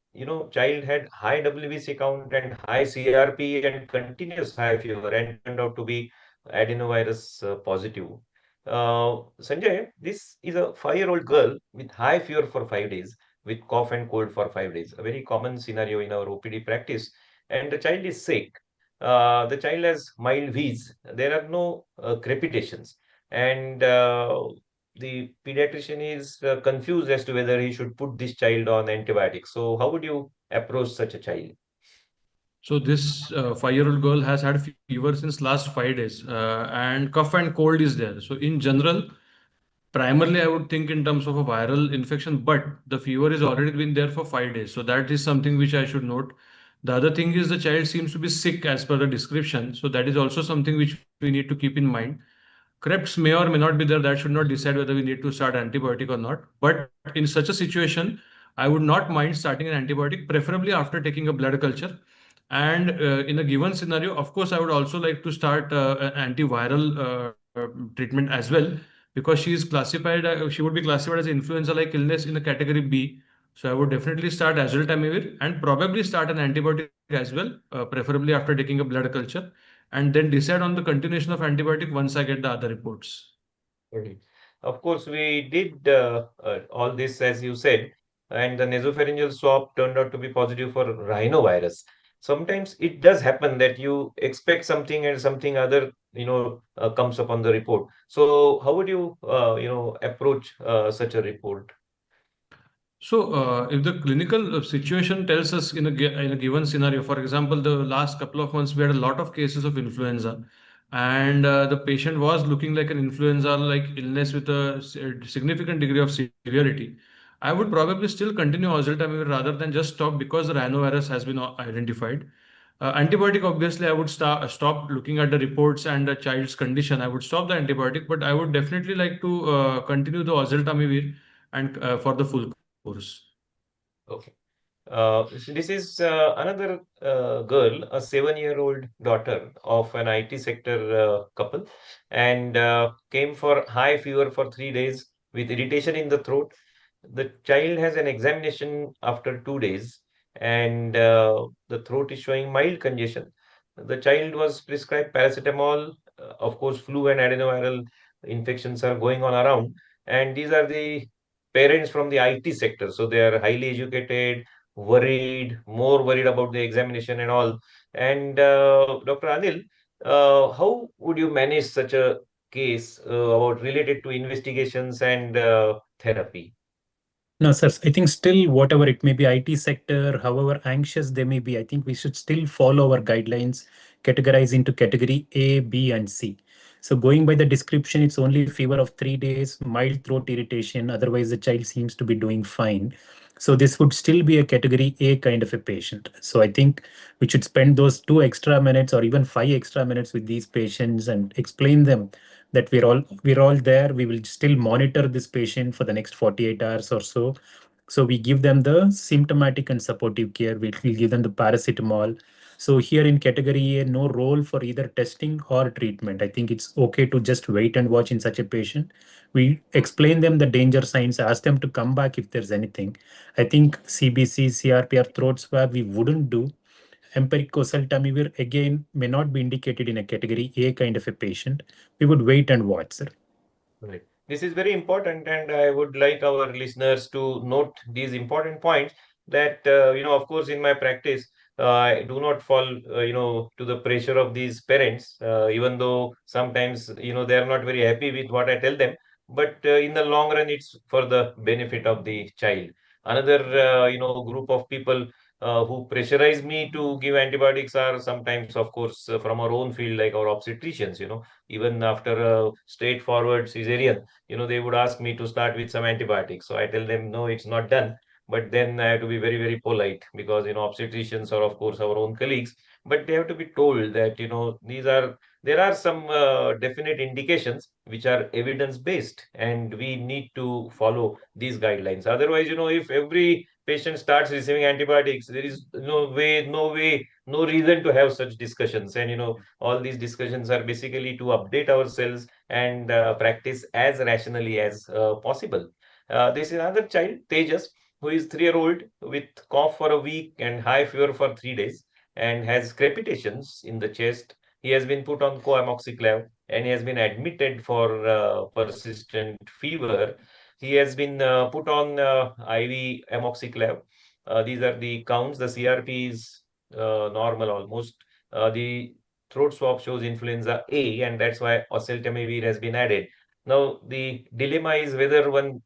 child had high WBC count and high CRP and continuous high fever and turned out to be adenovirus positive. Sanjay, this is a 5-year-old girl with high fever for 5 days, with cough and cold for 5 days, a very common scenario in our OPD practice. And the child is sick. The child has mild wheeze. There are no crepitations. And the pediatrician is confused as to whether he should put this child on antibiotics. So, how would you approach such a child? So this 5-year-old girl has had fever since last 5 days, and cough and cold is there. So in general, primarily I would think in terms of a viral infection, but the fever has already been there for 5 days. So that is something which I should note. The other thing is the child seems to be sick as per the description. So that is also something which we need to keep in mind. Krebs may or may not be there. That should not decide whether we need to start antibiotic or not. But in such a situation, I would not mind starting an antibiotic, preferably after taking a blood culture. And in a given scenario, of course, I would also like to start an antiviral treatment as well, because she is classified, she would be classified as influenza-like illness in the category B. So I would definitely start Oseltamivir and probably start an antibiotic as well, preferably after taking a blood culture, and then decide on the continuation of antibiotic once I get the other reports. Right. Of course, we did all this as you said, and the nasopharyngeal swab turned out to be positive for rhinovirus. Sometimes it does happen that you expect something and something other, comes up on the report. So, how would you, approach such a report? So, if the clinical situation tells us in a given scenario, for example, the last couple of months we had a lot of cases of influenza, and the patient was looking like an influenza-like illness with a significant degree of severity, I would probably still continue oseltamivir rather than just stop because the rhinovirus has been identified. Antibiotic, obviously, I would stop looking at the reports and the child's condition. I would stop the antibiotic, but I would definitely like to continue the oseltamivir and for the full course. Okay. So this is another girl, a 7-year-old daughter of an IT sector couple, and came for high fever for 3 days with irritation in the throat. The child has an examination after 2 days, and the throat is showing mild congestion. The child was prescribed paracetamol. Of course, flu and adenoviral infections are going on around, and these are the parents from the IT sector, so they are highly educated, worried, more worried about the examination and all. And Dr. Anil, how would you manage such a case about related to investigations and therapy? No, sir. I think still, whatever it may be, IT sector, however anxious they may be, I think we should still follow our guidelines, categorize into category A, B, and C. So going by the description, it's only fever of 3 days, mild throat irritation. Otherwise, the child seems to be doing fine. So this would still be a category A kind of a patient. So I think we should spend those 2 extra minutes or even 5 extra minutes with these patients and explain them that we're all there. We will still monitor this patient for the next 48 hours or so. So we give them the symptomatic and supportive care. We'll give them the paracetamol. So here in category A, no role for either testing or treatment. I think it's okay to just wait and watch in such a patient. We explain them the danger signs, ask them to come back if there's anything. I think CBC, CRP, or throat swab we wouldn't do. Empiric oseltamivir again may not be indicated in a category A kind of a patient. We would wait and watch, sir. Right. This is very important, and I would like our listeners to note these important points that, of course, in my practice, I do not fall, to the pressure of these parents, even though sometimes, they are not very happy with what I tell them. but in the long run, it's for the benefit of the child. Another, group of people who pressurize me to give antibiotics are sometimes, of course, from our own field, like our obstetricians. Even after a straightforward cesarean, they would ask me to start with some antibiotics. So I tell them, no, it's not done. But then I have to be very, very polite because, obstetricians are, of course, our own colleagues. But they have to be told that, there are some definite indications which are evidence based, and we need to follow these guidelines. Otherwise, if every patient starts receiving antibiotics, there is no reason to have such discussions. And all these discussions are basically to update ourselves and practice as rationally as possible. This is another child, Tejas, who is 3-year-old with cough for a week and high fever for 3 days, and has crepitations in the chest. He has been put on co-amoxiclav, and he has been admitted for persistent fever. He has been put on IV amoxiclav. These are the counts. The CRP is normal almost. The throat swab shows influenza A, and that's why oseltamivir has been added. Now, the dilemma is whether one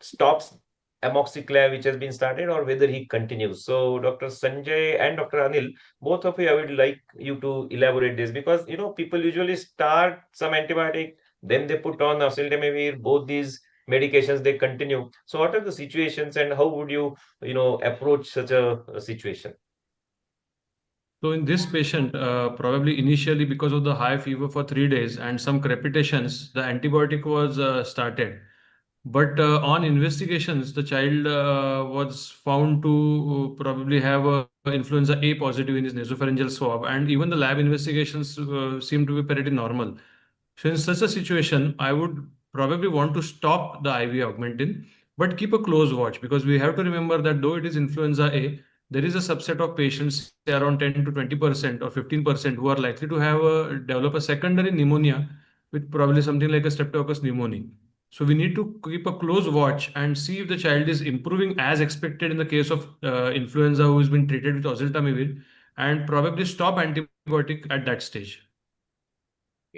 stops amoxiclav, which has been started, or whether he continues. So, Dr. Sanjay and Dr. Anil, both of you, I would like you to elaborate this, because people usually start some antibiotic, then they put on oseltamivir. Both these medications they continue. So, what are the situations, and how would you approach such a situation? So in this patient, probably initially because of the high fever for 3 days and some crepitations, the antibiotic was started. But on investigations, the child was found to probably have influenza A positive in his nasopharyngeal swab, and even the lab investigations seem to be pretty normal. So in such a situation, I would probably want to stop the IV augmentin, but keep a close watch, because we have to remember that though it is influenza A, there is a subset of patients, say around 10 to 20% or 15%, who are likely to have develop a secondary pneumonia with probably something like a streptococcus pneumoniae. So we need to keep a close watch and see if the child is improving as expected in the case of influenza who has been treated with oseltamivir, and probably stop antibiotic at that stage.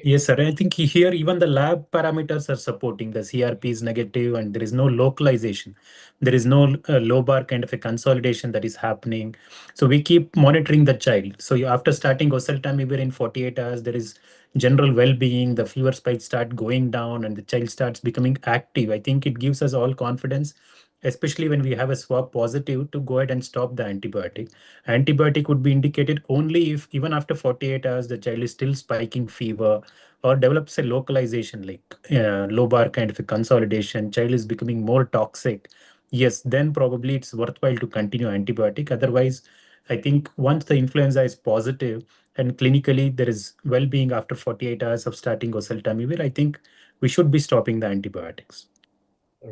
Yes, sir. I think here even the lab parameters are supporting the CRP is negative and there is no localization. There is no lobar kind of a consolidation that is happening. So we keep monitoring the child. So after starting oseltamivir in 48 hours, there is general well-being. The fever spikes start going down and the child starts becoming active. I think it gives us all confidence, especially when we have a swab positive, to go ahead and stop the antibiotic. Antibiotic would be indicated only if even after 48 hours the child is still spiking fever or develops a localization like lobar kind of a consolidation, child is becoming more toxic. Yes, then probably it's worthwhile to continue antibiotic. Otherwise, I think once the influenza is positive and clinically there is well-being after 48 hours of starting oseltamivir, I think we should be stopping the antibiotics.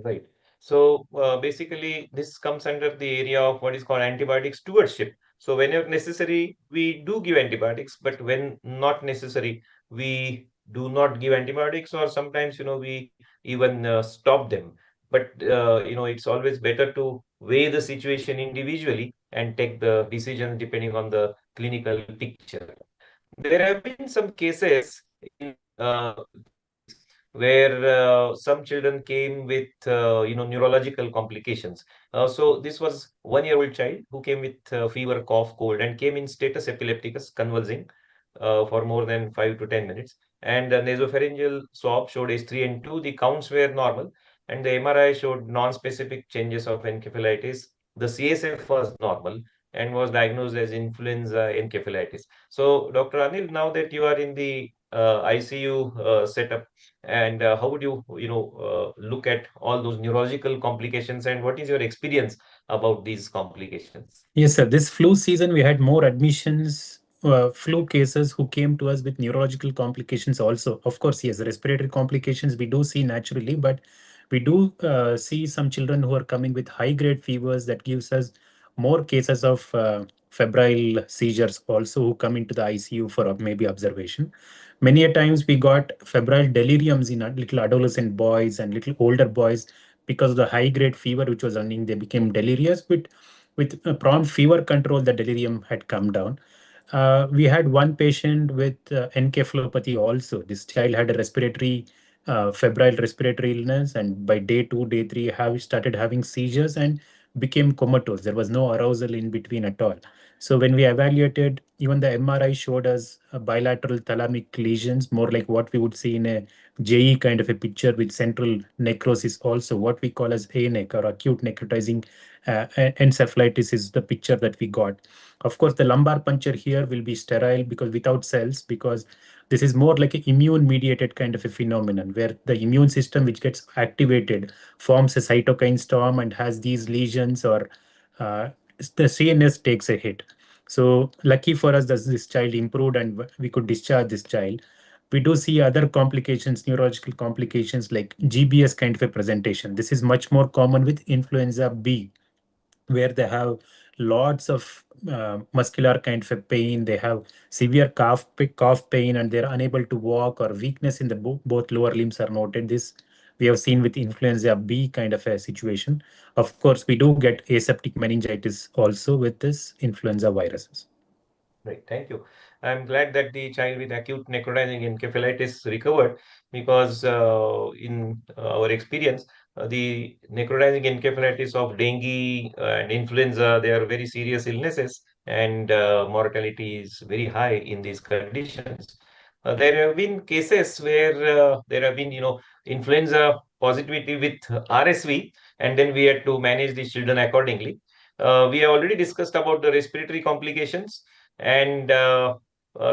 Right. So basically, this comes under the area of what is called antibiotic stewardship. So whenever necessary, we do give antibiotics, but when not necessary, we do not give antibiotics, or sometimes, we even stop them. But, it's always better to weigh the situation individually and take the decision depending on the clinical picture. There have been some cases in where some children came with neurological complications. So this was 1-year-old child who came with fever, cough, cold, and came in status epilepticus, convulsing for more than 5 to 10 minutes. And the nasopharyngeal swab showed H3 and 2. The counts were normal, and the MRI showed non-specific changes of encephalitis. The CSF was normal and was diagnosed as influenza encephalitis. So, Dr. Anil, now that you are in the ICU setup, and how would you look at all those neurological complications, and what is your experience about these complications? Yes, sir. This flu season, we had more admissions, flu cases who came to us with neurological complications also. Of course, yes, respiratory complications we do see naturally, but we do see some children who are coming with high-grade fevers that gives us more cases of febrile seizures also who come into the ICU for maybe observation. Many a times we got febrile deliriums in little adolescent boys and little older boys because of the high-grade fever which was running. They became delirious, but with prompt fever control, the delirium had come down. We had one patient with encephalopathy also. This child had a respiratory febrile respiratory illness, and by day 2, day 3, have started having seizures and became comatose. There was no arousal in between at all. So when we evaluated, even the MRI showed us bilateral thalamic lesions, more like what we would see in a JE kind of a picture with central necrosis. Also, what we call as ANEC, or acute necrotizing encephalitis, is the picture that we got. Of course, the lumbar puncture here will be sterile because without cells, because this is more like an immune mediated kind of a phenomenon where the immune system which gets activated forms a cytokine storm and has these lesions, or uh, the CNS takes a hit. So lucky for us that this child improved and we could discharge this child. We do see other complications, neurological complications like GBS kind of a presentation. This is much more common with influenza B, where they have lots of muscular kind of a pain. They have severe cough pain, and they're unable to walk, or weakness in the both lower limbs are noted. This we have seen with influenza B kind of a situation. Of course, we do get aseptic meningitis also with this influenza viruses. Right, thank you. I'm glad that the child with acute necrotizing encephalitis recovered because in our experience, the necrotizing encephalitis of dengue and influenza, they are very serious illnesses, and mortality is very high in these conditions. There have been cases where there have been, influenza positivity with RSV, and then we had to manage the children accordingly. We have already discussed about the respiratory complications, and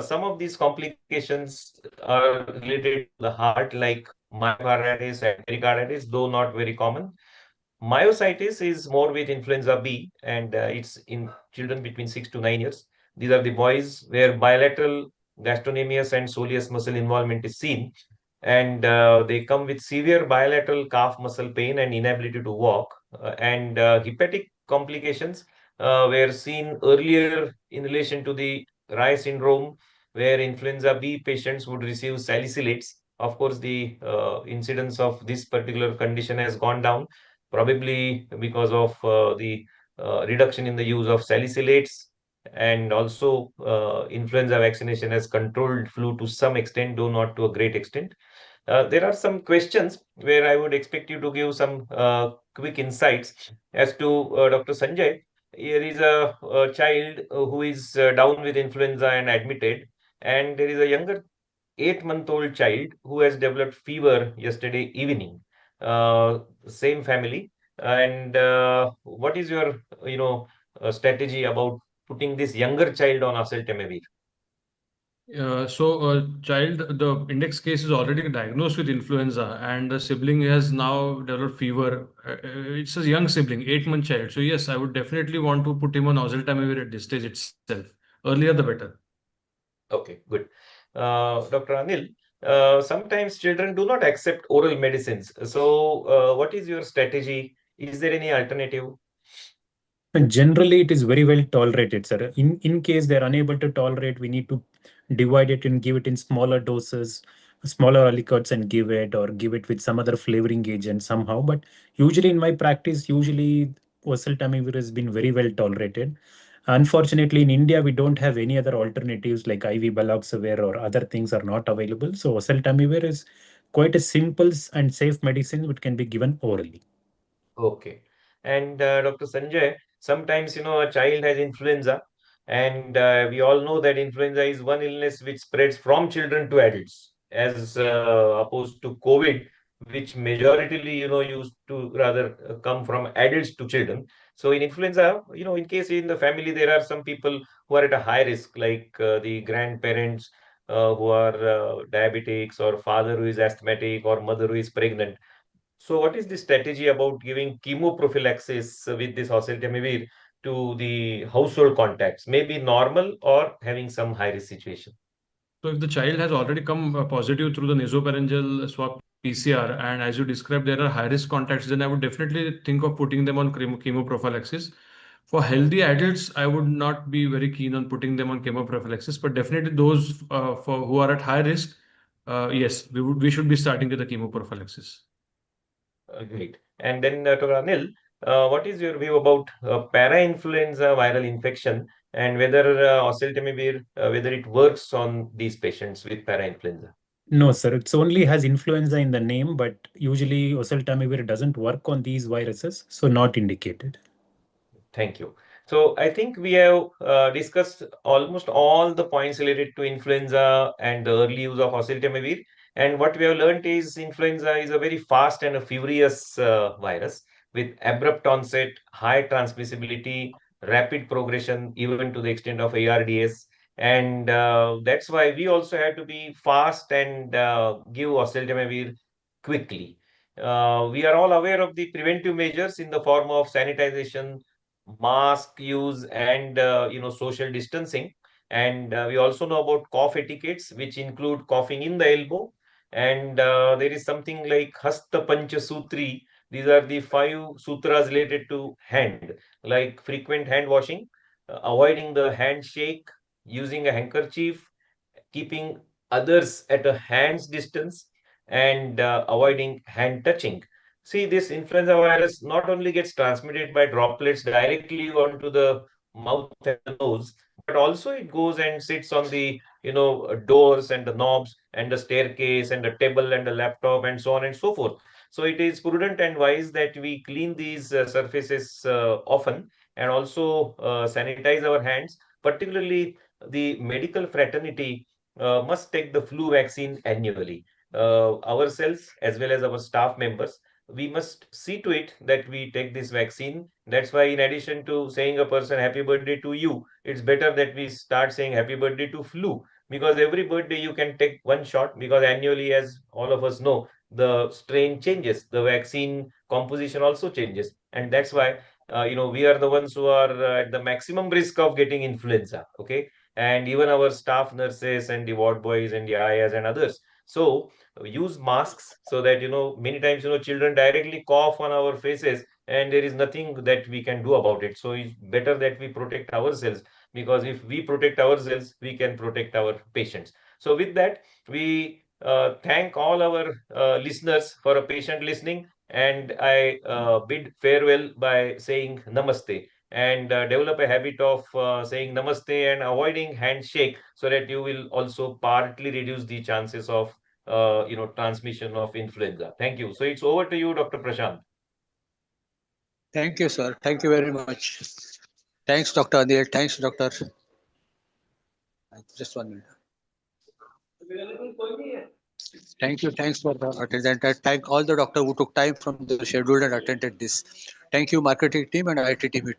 some of these complications are related to the heart, like myocarditis and pericarditis, though not very common. Myositis is more with influenza B, and it's in children between 6 to 9 years. These are the boys where bilateral gastrocnemius and soleus muscle involvement is seen, and they come with severe bilateral calf muscle pain and inability to walk. And hepatic complications were seen earlier in relation to the Rye syndrome, where influenza B patients would receive salicylates. Of course, the incidence of this particular condition has gone down, probably because of the reduction in the use of salicylates, and also influenza vaccination has controlled flu to some extent, though not to a great extent. There are some questions where I would expect you to give some quick insights as to Dr. Sanjay. Here is a child who is down with influenza and admitted, and there is a younger 8-month-old child who has developed fever yesterday evening. Same family. And what is your, strategy about putting this younger child on oseltamivir? Child, the index case is already diagnosed with influenza, and the sibling has now developed fever. It's a young sibling, 8-month child. So yes, I would definitely want to put him on oseltamivir at this stage itself. Earlier the better. Okay, good. Dr. Anil, sometimes children do not accept oral medicines. So, what is your strategy? Is there any alternative? And generally, it is very well tolerated, sir. In case they're unable to tolerate, we need to divide it and give it in smaller doses, smaller aliquots, and give it, or give it with some other flavoring agent somehow. But usually, in my practice, usually oseltamivir has been very well tolerated. Unfortunately, in India, we don't have any other alternatives like IV baloxavir or other things are not available. So oseltamivir is quite a simple and safe medicine which can be given orally. Okay. And Dr. Sanjay, sometimes, a child has influenza, and we all know that influenza is one illness which spreads from children to adults, as opposed to COVID, which majoritarily, used to rather come from adults to children. So in influenza, in case in the family there are some people who are at a high risk, like the grandparents who are diabetics, or father who is asthmatic, or mother who is pregnant. So, what is the strategy about giving chemoprophylaxis with this oseltamivir to the household contacts? Maybe normal or having some high risk situation. So if the child has already come positive through the nasopharyngeal swab PCR, and as you described, there are high-risk contacts, then I would definitely think of putting them on chemoprophylaxis. For healthy adults, I would not be very keen on putting them on chemoprophylaxis, but definitely those for who are at high risk, yes, we should be starting with the chemoprophylaxis. Great. And then, Dr. Anil, what is your view about para-influenza viral infection, and whether oseltamivir, whether it works on these patients with para-influenza? No, sir. It's only has influenza in the name, but usually oseltamivir doesn't work on these viruses, so not indicated. Thank you. So I think we have discussed almost all the points related to influenza and the early use of oseltamivir. And what we have learned is influenza is a very fast and a furious virus with abrupt onset, high transmissibility, rapid progression, even to the extent of ARDS. And that's why we also have to be fast and give oseltamivir quickly. We are all aware of the preventive measures in the form of sanitization, mask use, and social distancing. And we also know about cough etiquettes, which include coughing in the elbow. And there is something like Hasta Pancha Sutri. These are the 5 sutras related to hand, like frequent hand washing, avoiding the handshake, using a handkerchief, keeping others at a hand's distance, and avoiding hand touching. See, this influenza virus not only gets transmitted by droplets directly onto the mouth and the nose, but also it goes and sits on the doors and the knobs and the staircase and the table and the laptop and so on and so forth. So it is prudent and wise that we clean these surfaces often, and also sanitize our hands. Particularly, the medical fraternity must take the flu vaccine annually. Ourselves, as well as our staff members, we must see to it that we take this vaccine. That's why, in addition to saying a person happy birthday to you, it's better that we start saying happy birthday to flu, because every birthday you can take one shot, because annually, as all of us know, the strain changes, the vaccine composition also changes. And that's why we are the ones who are at the maximum risk of getting influenza. Okay. And even our staff nurses and the ward boys and the ayas and others. So use masks, so that many times children directly cough on our faces, and there is nothing that we can do about it. So it's better that we protect ourselves, because if we protect ourselves, we can protect our patients. So with that, we thank all our listeners for a patient listening, and I bid farewell by saying namaste, and develop a habit of saying namaste and avoiding handshake, so that you will also partly reduce the chances of transmission of influenza. Thank you. So it's over to you, Dr. Prashant. Thank you, sir. Thank you very much. Thanks, Dr. Anil. Thanks, Dr. Just 1 minute. Thank you. Thanks for the attendance. Thank all the doctor who took time from their schedule and attended this. Thank you, marketing team and IT team.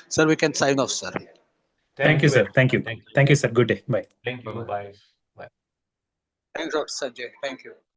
Sir, we can sign off, sir. Thank you, very sir. much. Thank you. Thank you. Thank you, sir. Good day. Bye. Thank you. Bye-bye. Bye. Bye. Thanks, Dr. Sanjay. Thank you.